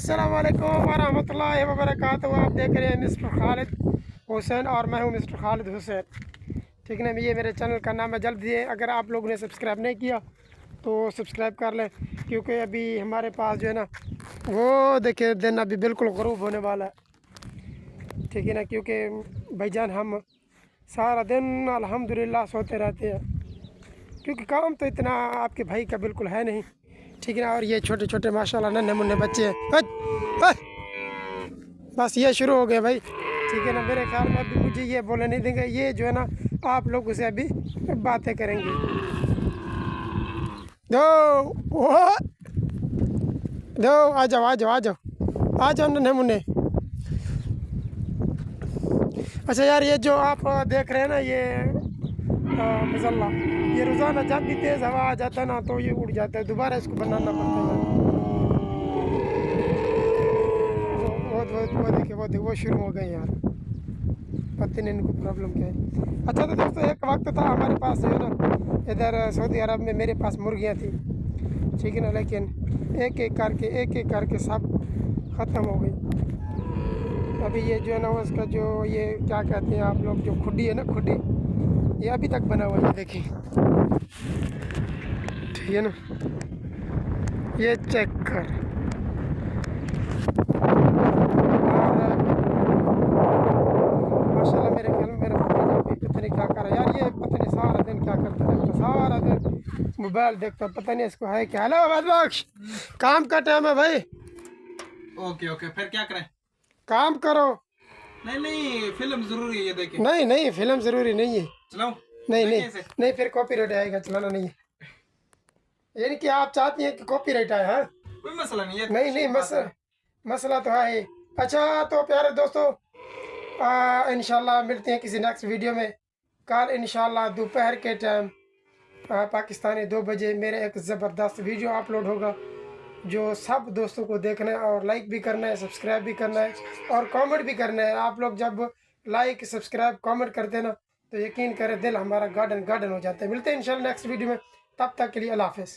अस्सलामुअलैकुम वरहमतुल्लाहि वबरकातुहू। आप देख रहे हैं मिस्टर खालिद हुसैन और मैं हूं मिस्टर खालिद हुसैन। ठीक है ना, ये मेरे चैनल का नाम है। जल्दी है, अगर आप लोगों ने सब्सक्राइब नहीं किया तो सब्सक्राइब कर लें, क्योंकि अभी हमारे पास जो है ना वो देखिए दिन अभी बिल्कुल ग़ुरूब होने वाला है। ठीक है ना, क्योंकि भाईजान हम सारा दिन अल्हम्दुलिल्लाह सोते रहते हैं, क्योंकि काम तो इतना आपके भाई का बिल्कुल है नहीं। ठीक है ना, और ये छोटे छोटे माशाल्लाह नन्हे मुन्ने बच्चे हैं। बस ये शुरू हो गए भाई। ठीक है ना, मेरे ख्याल में अभी मुझे ये बोलने नहीं देंगे, ये जो है ना आप लोगों से अभी बातें करेंगे। दो दो आ जाओ आ जाओ आ जाओ आ जाओ नन्हे मुन्ने। अच्छा यार, ये जो आप देख रहे हैं ना, ये मज़ल्ला, ये रोज़ाना जब भी तेज़ हवा आ जाता है ना तो ये उड़ जाता है, दोबारा इसको बनाना पड़ता है। वो देखिए वो शुरू हो गए यार, पता नहीं इनको प्रॉब्लम क्या है। अच्छा तो दोस्तों, एक वक्त था हमारे पास जो है ना इधर सऊदी अरब में मेरे पास मुर्गियाँ थी। ठीक है ना, लेकिन एक एक करके सब ख़त्म हो गई। अभी ये जो है ना उसका जो ये क्या कहते हैं आप लोग, जो खुड्डी है ना, खुड्डी ये अभी तक बना हुआ है, देखिए। ठीक है ना, ये चेक कर। और माशाल्लाह मेरे ख्याल में मेरा भतीजा भी पता नहीं क्या कर रहा है यार। ये पता नहीं सारा दिन क्या करता रहता, सारा दिन मोबाइल देखता, पता नहीं इसको है क्या। हेलो बदबख्श, काम का टाइम है भाई। ओके ओके, फिर क्या करें? काम करो। नहीं नहीं, फिल्म जरूरी है, ये देखें। नहीं नहीं, फिल्म ज़रूरी नहीं है। चलाओ। नहीं नहीं नहीं, फिर कॉपीराइट आएगा, चलाना नहीं है। यानी कि आप चाहती हैं कि कॉपीराइट आए? हाँ, कोई मसला नहीं है। नहीं नहीं, मसला तो है ही। अच्छा तो प्यारे दोस्तों, इंशाल्लाह मिलते हैं किसी नेक्स्ट वीडियो में। कल इंशाल्लाह दोपहर के टाइम पाकिस्तानी 2 बजे मेरे एक ज़बरदस्त वीडियो अपलोड होगा, जो सब दोस्तों को देखना है और लाइक भी करना है, सब्सक्राइब भी करना है और कमेंट भी करना है। आप लोग जब लाइक सब्सक्राइब कमेंट करते हैं ना तो यकीन करें दिल हमारा गार्डन गार्डन हो जाता है। मिलते हैं इंशाल्लाह नेक्स्ट वीडियो में, तब तक के लिए अल्लाह हाफ़िज़।